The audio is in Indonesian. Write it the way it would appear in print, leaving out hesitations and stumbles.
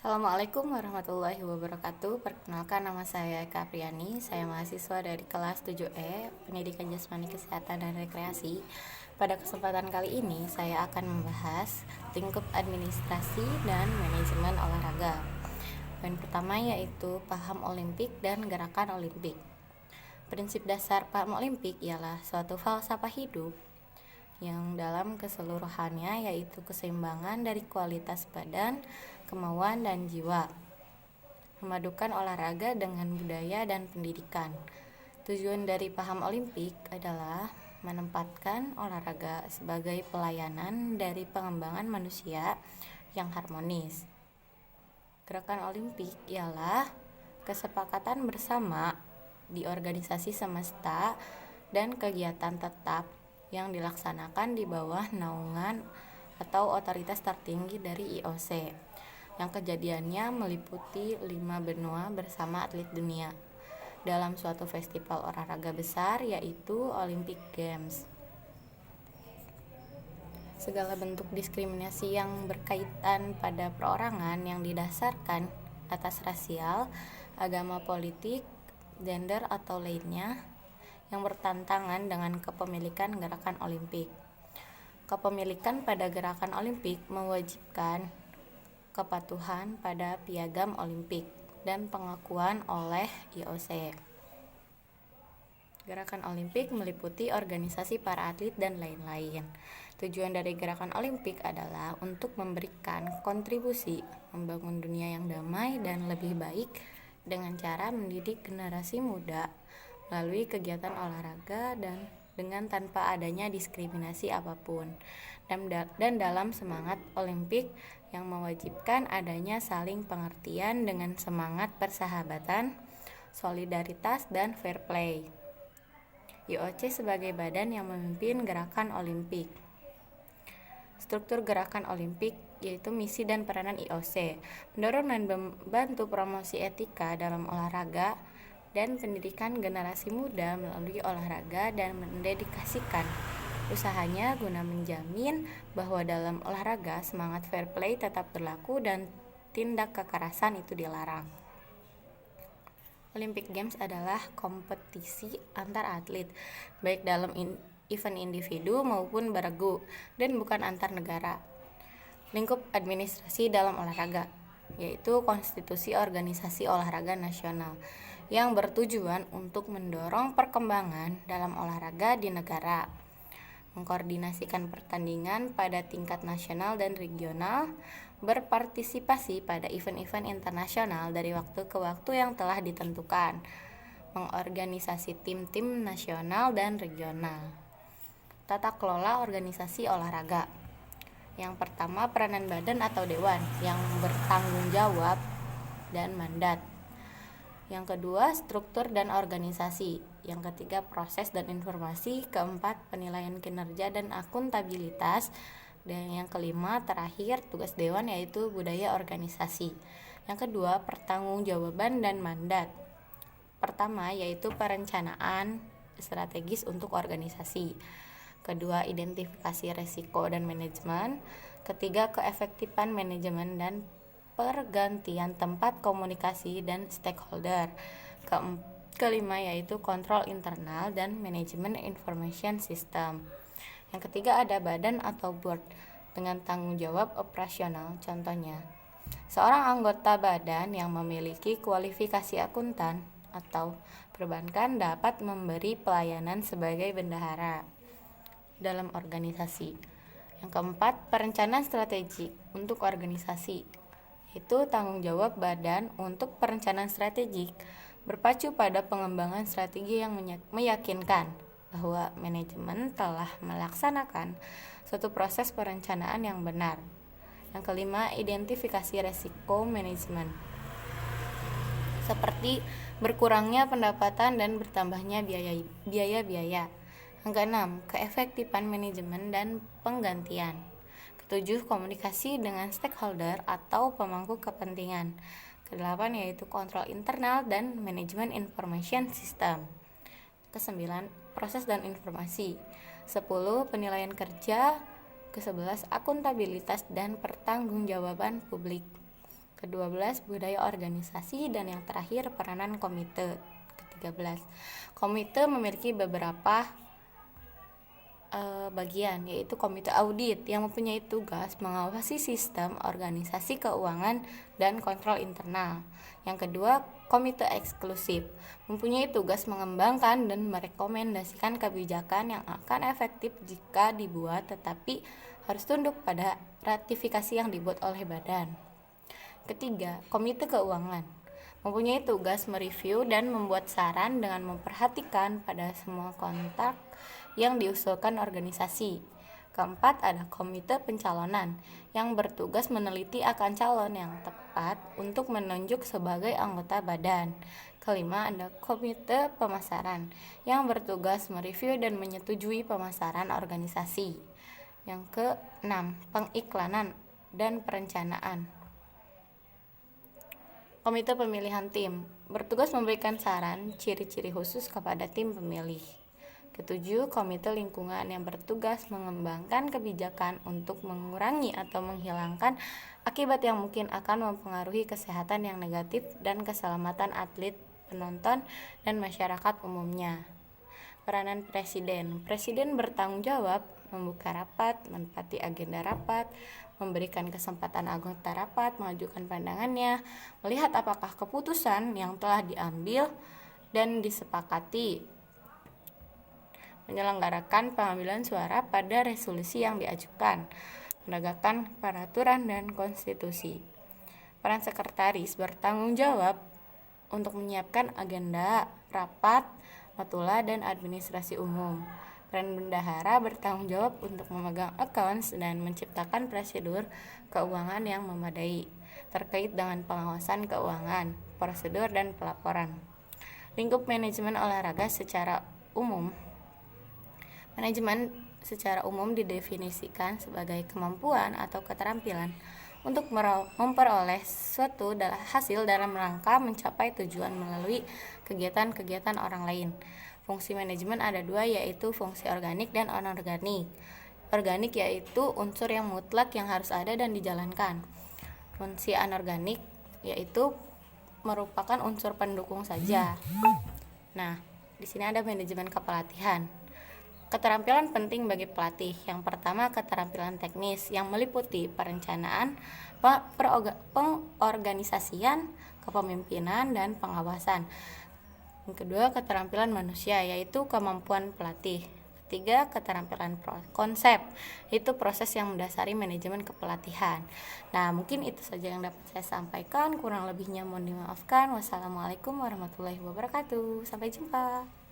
Assalamualaikum warahmatullahi wabarakatuh. Perkenalkan, nama saya Eka Apriani. Saya mahasiswa dari kelas 7E Pendidikan Jasmani Kesehatan dan Rekreasi. Pada kesempatan kali ini saya akan membahas lingkup administrasi dan manajemen olahraga. Poin pertama yaitu paham olimpik dan gerakan olimpik. Prinsip dasar paham olimpik ialah suatu falsafah hidup yang dalam keseluruhannya yaitu keseimbangan dari kualitas badan, kemauan, dan jiwa, memadukan olahraga dengan budaya dan pendidikan. Tujuan dari paham olimpik adalah menempatkan olahraga sebagai pelayanan dari pengembangan manusia yang harmonis. Gerakan olimpik ialah kesepakatan bersama di organisasi semesta dan kegiatan tetap yang dilaksanakan di bawah naungan atau otoritas tertinggi dari IOC, yang kejadiannya meliputi 5 benua bersama atlet dunia dalam suatu festival olahraga besar, yaitu Olympic Games. Segala bentuk diskriminasi yang berkaitan pada perorangan yang didasarkan atas rasial, agama, politik, gender, atau lainnya yang bertentangan dengan kepemilikan gerakan olimpik. Kepemilikan pada gerakan olimpik mewajibkan kepatuhan pada piagam olimpik dan pengakuan oleh IOC. Gerakan olimpik meliputi organisasi para atlet dan lain-lain. Tujuan dari gerakan olimpik adalah untuk memberikan kontribusi membangun dunia yang damai dan lebih baik dengan cara mendidik generasi muda melalui kegiatan olahraga dan dengan tanpa adanya diskriminasi apapun, dan dalam semangat olimpik yang mewajibkan adanya saling pengertian dengan semangat persahabatan, solidaritas, dan fair play. IOC sebagai badan yang memimpin gerakan olimpik. Struktur gerakan olimpik yaitu misi dan peranan IOC, mendorong dan membantu promosi etika dalam olahraga dan pendidikan generasi muda melalui olahraga dan mendedikasikan usahanya guna menjamin bahwa dalam olahraga semangat fair play tetap berlaku dan tindak kekerasan itu dilarang. Olympic Games adalah kompetisi antar atlet, baik dalam event individu maupun beregu, dan bukan antar negara. Lingkup administrasi dalam olahraga, yaitu konstitusi organisasi olahraga nasional, yang bertujuan untuk mendorong perkembangan dalam olahraga di negara, mengkoordinasikan pertandingan pada tingkat nasional dan regional, berpartisipasi pada event-event internasional dari waktu ke waktu yang telah ditentukan, mengorganisasi tim-tim nasional dan regional. Tata kelola organisasi olahraga. Yang pertama, peranan badan atau dewan yang bertanggung jawab dan mandat. Yang kedua, struktur dan organisasi. Yang ketiga, proses dan informasi. Keempat, penilaian kinerja dan akuntabilitas. Dan yang kelima, terakhir, tugas dewan yaitu budaya organisasi. Yang kedua, pertanggungjawaban dan mandat. Pertama, yaitu perencanaan strategis untuk organisasi. Kedua, identifikasi resiko dan manajemen. Ketiga, keefektifan manajemen dan pergantian tempat komunikasi dan stakeholder. Kelima yaitu kontrol internal dan manajemen information system. Yang ketiga ada badan atau board dengan tanggung jawab operasional. Contohnya, seorang anggota badan yang memiliki kualifikasi akuntan atau perbankan dapat memberi pelayanan sebagai bendahara dalam organisasi. Yang keempat, perencanaan strategik untuk organisasi. Itu tanggung jawab badan untuk perencanaan strategik berpacu pada pengembangan strategi yang meyakinkan bahwa manajemen telah melaksanakan suatu proses perencanaan yang benar. Yang kelima, identifikasi resiko manajemen, seperti berkurangnya pendapatan dan bertambahnya biaya-biaya. Yang keenam, keefektifan manajemen dan penggantian. Ketujuh, komunikasi dengan stakeholder atau pemangku kepentingan. Kedelapan yaitu kontrol internal dan manajemen information system. Kesembilan, proses dan informasi. 10, penilaian kerja. Ke-11, akuntabilitas dan pertanggungjawaban publik. Ke-12, budaya organisasi, dan yang terakhir peranan komite. Ke-13, komite memiliki beberapa bagian, yaitu komite audit yang mempunyai tugas mengawasi sistem organisasi keuangan dan kontrol internal. Yang kedua, komite eksklusif mempunyai tugas mengembangkan dan merekomendasikan kebijakan yang akan efektif jika dibuat, tetapi harus tunduk pada ratifikasi yang dibuat oleh badan. Ketiga, komite keuangan mempunyai tugas mereview dan membuat saran dengan memperhatikan pada semua kontak yang diusulkan organisasi. Keempat, ada komite pencalonan yang bertugas meneliti akan calon yang tepat untuk menunjuk sebagai anggota badan. Kelima, ada komite pemasaran yang bertugas mereview dan menyetujui pemasaran organisasi. Yang keenam, pengiklanan dan perencanaan. Komite pemilihan tim bertugas memberikan saran ciri-ciri khusus kepada tim pemilih. Ketujuh, komite lingkungan yang bertugas mengembangkan kebijakan untuk mengurangi atau menghilangkan akibat yang mungkin akan mempengaruhi kesehatan yang negatif dan keselamatan atlet, penonton, dan masyarakat umumnya. Peranan presiden. Presiden bertanggung jawab membuka rapat, menepati agenda rapat, memberikan kesempatan anggota rapat mengajukan pandangannya, melihat apakah keputusan yang telah diambil dan disepakati, menyelenggarakan pengambilan suara pada resolusi yang diajukan, menegakkan peraturan dan konstitusi. Peran sekretaris bertanggung jawab untuk menyiapkan agenda, rapat, notula, dan administrasi umum. Peran bendahara bertanggung jawab untuk memegang accounts dan menciptakan prosedur keuangan yang memadai terkait dengan pengawasan keuangan, prosedur, dan pelaporan. Lingkup manajemen olahraga secara umum. Manajemen secara umum didefinisikan sebagai kemampuan atau keterampilan untuk memperoleh suatu hasil dalam rangka mencapai tujuan melalui kegiatan-kegiatan orang lain. Fungsi manajemen ada dua, yaitu fungsi organik dan anorganik. Organik yaitu unsur yang mutlak yang harus ada dan dijalankan. Fungsi anorganik yaitu merupakan unsur pendukung saja. Nah, di sini ada manajemen kepelatihan. Keterampilan penting bagi pelatih. Yang pertama, keterampilan teknis yang meliputi perencanaan, pengorganisasian, kepemimpinan, dan pengawasan. Yang kedua, keterampilan manusia, yaitu kemampuan pelatih. Ketiga, keterampilan konsep, itu proses yang mendasari manajemen kepelatihan. Nah, mungkin itu saja yang dapat saya sampaikan. Kurang lebihnya mohon dimaafkan. Wassalamualaikum warahmatullahi wabarakatuh. Sampai jumpa.